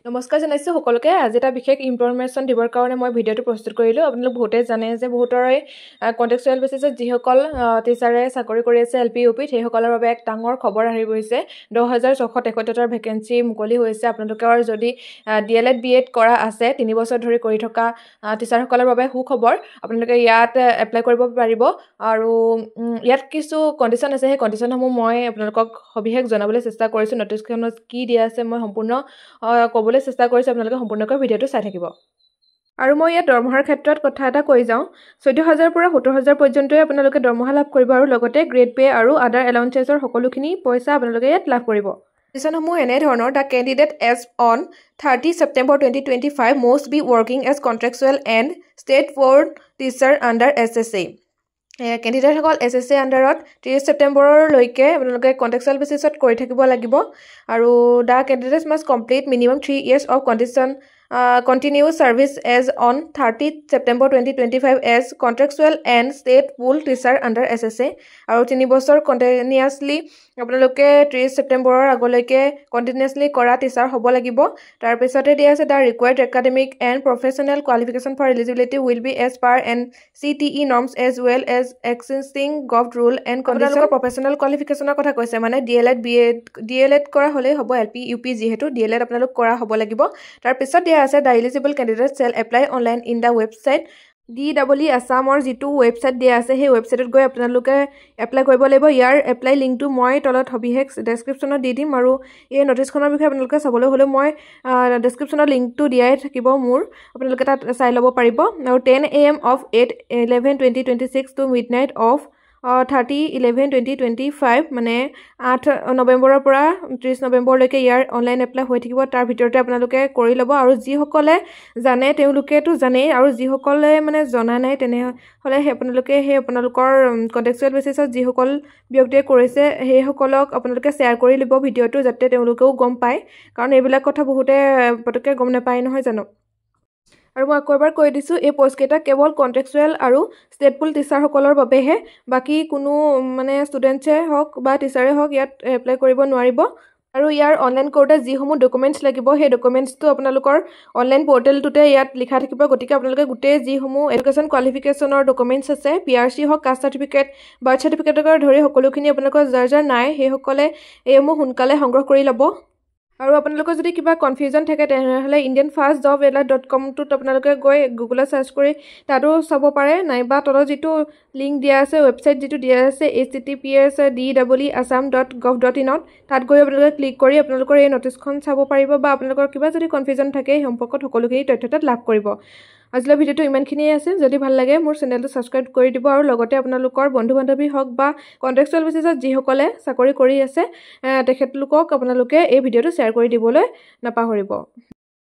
নমস্কাৰ জনাইছো সকলোকে আজি এটা বিশেষ ইনফৰমেশ্যন দিবৰ কাৰণে মই ভিডিঅ'টো প্ৰস্তুত কৰিলোঁ। আপোনালোক বহুতে জানে যে বহুতৰে কণ্টেক্সুৱেল বেচিছত যিসকল টিচাৰে চাকৰি কৰি আছে LP UPত সেইসকলৰ বাবে এক ডাঙৰ খবৰ আহি গৈছে। 10,673টা ভেকেঞ্চি মুকলি হৈছে। আপোনালোকৰ যদি DLED BEd কৰা আছে 3 বছৰ ধৰি কৰি থকা টিচাৰসকলৰ বাবে সুখবৰ। আপোনালোকে ইয়াত এপ্লাই কৰিব পাৰিব আৰু ইয়াত কিছু কণ্ডিশ্যন আছে। সেই কণ্ডিশ্যনসমূহ মই আপোনালোকক সবিশেষ জনাবলৈ চেষ্টা কৰিছোঁ। নটিছখনত কি দিয়া আছে মই সম্পূৰ্ণ ক'বলৈ চেষ্টা কৰিছোঁ। আপোনালোকে সম্পূৰ্ণকৈ ভিডিঅ'টো চাই থাকিব। আৰু মই ইয়াত দৰমহাৰ ক্ষেত্ৰত কথা এটা কৈ যাওঁ। 14,000 পৰা 17,000 পৰ্যন্তই আপোনালোকে দৰমহা লাভ কৰিব আৰু লগতে গ্ৰেড পে আৰু আদাৰ এলাউঞ্চেছৰ সকলোখিনি পইচা আপোনালোকে ইয়াত লাভ কৰিব। কণ্ডিশ্যনসমূহ এনেধৰণৰ: the candidate as on 30 September 2025 must be working as contractual and state board teacher under SSA। কেণ্ডিডেটসকল SSA আণ্ডাৰত 30 ছেপ্টেম্বৰলৈকে আপোনালোকে কণ্ট্ৰেকচুৱেল বেচিছত কৰি থাকিব লাগিব আৰু the candidates must complete minimum 3 years of continuous service as on 30 September 2025 as contractual and state pool teacher under SSA আৰু 3 বছৰ কণ্টিনিউৱাছলি আপোনালোকে 30 ছেপ্টেম্বৰৰ আগলৈকে কণ্টিনিউৱাছলি কৰা টিচাৰ হ'ব লাগিব। তাৰপিছতে দিয়া আছে the required academic and professional qualification for eligibility will be as per NCTE norms as well as existing government rule and condition. Professional কোৱালিফিকেশ্যনৰ কথা কৈছে, মানে DLED কৰা হ'লেই হ'ব। LP UP যিহেতু DLED আপোনালোক কৰা হ'ব লাগিব। তাৰপিছত দিয়া আছে the eligible candidate shall apply online in the website DEE আছামৰ যিটো ৱেবছাইট দিয়া আছে সেই ৱেবছাইটত গৈ আপোনালোকে এপ্লাই কৰিব লাগিব। ইয়াৰ এপ্লাই লিংকটো মই তলত সবিশেষ ডেছক্ৰিপশ্যনত দি দিম আৰু এই নটিছখনৰ বিষয়ে আপোনালোকে চাবলৈ হ'লেও মই ডেছক্ৰিপশ্যনত লিংকটো দিয়াই থাকিব মোৰ, আপোনালোকে তাত চাই ল'ব পাৰিব। আৰু 10 AM of 8/11/2026 to midnight of 30/11/2025 মানে 8 নৱেম্বৰৰ পৰা 30 নৱেম্বৰলৈকে ইয়াৰ অনলাইন এপ্লাই হৈ থাকিব। তাৰ ভিতৰতে আপোনালোকে কৰি ল'ব আৰু যিসকলে জানে তেওঁলোকেতো জানেই আৰু যিসকলে মানে জনা নাই তেনেহ'লে আপোনালোকে আপোনালোকৰ কণ্টেক্সুৱেল বেচিছত যিসকল ব্যক্তিয়ে কৰিছে সেইসকলক আপোনালোকে শ্বেয়াৰ কৰি ল'ব ভিডিঅ'টো, যাতে তেওঁলোকেও গম পায়, কাৰণ এইবিলাক কথা বহুতে পটককৈ গম নাপায় নহয় জানো। আৰু মই আকৌ এবাৰ কৈ দিছোঁ, এই পষ্টকেইটা কেৱল কণ্ট্ৰেকচুৱেল আৰু ষ্টেট পুল টিচাৰসকলৰ বাবেহে, বাকী কোনো মানে ষ্টুডেণ্টছে হওক বা টিচাৰে হওক ইয়াত এপ্লাই কৰিব নোৱাৰিব। আৰু ইয়াৰ অনলাইন কৰোঁতে যিসমূহ ডকুমেণ্টছ লাগিব সেই ডকুমেণ্টছটো আপোনালোকৰ অনলাইন পৰ্টেলটোতে ইয়াত লিখা থাকিব। গতিকে আপোনালোকে গোটেই যিসমূহ এডুকেশ্যন কোৱালিফিকেশ্যনৰ ডকুমেণ্টছ আছে, PRC হওক, কাষ্ট চাৰ্টিফিকেট, বাৰ্থ চাৰ্টিফিকেটকে ধৰি সকলোখিনি আপোনালোকৰ যাৰ নাই সেইসকলে এইসমূহ সোনকালে সংগ্ৰহ কৰি ল'ব। আৰু আপোনালোকৰ যদি কিবা কনফিউজন থাকে তেনেহ'লে indianfastjobalert.com-টোত আপোনালোকে গৈ গুগলত চাৰ্চ কৰি তাতো চাব পাৰে, নাইবা তলত যিটো লিংক দিয়া আছে ৱেবছাইট যিটো দিয়া আছে https://deeasam.gov.in-ত তাত গৈ আপোনালোকে ক্লিক কৰি আপোনালোকৰ এই নটিছখন চাব পাৰিব বা আপোনালোকৰ কিবা যদি কনফিউজন থাকে সেই সম্পৰ্কত সকলোখিনি তথ্য তাত লাভ কৰিব। আজিলৈ ভিডিঅ'টো ইমানখিনিয়ে আছিল। যদি ভাল লাগে মোৰ চেনেলটো ছাবস্ক্ৰাইব কৰি দিব আৰু লগতে আপোনালোকৰ বন্ধু বান্ধৱী হওক বা কণ্টেক্সুৱেল বেচিছত যিসকলে চাকৰি কৰি আছে তেখেতলোকক আপোনালোকে এই ভিডিঅ'টো শ্বেয়াৰ কৰি দিবলৈ নাপাহৰিব।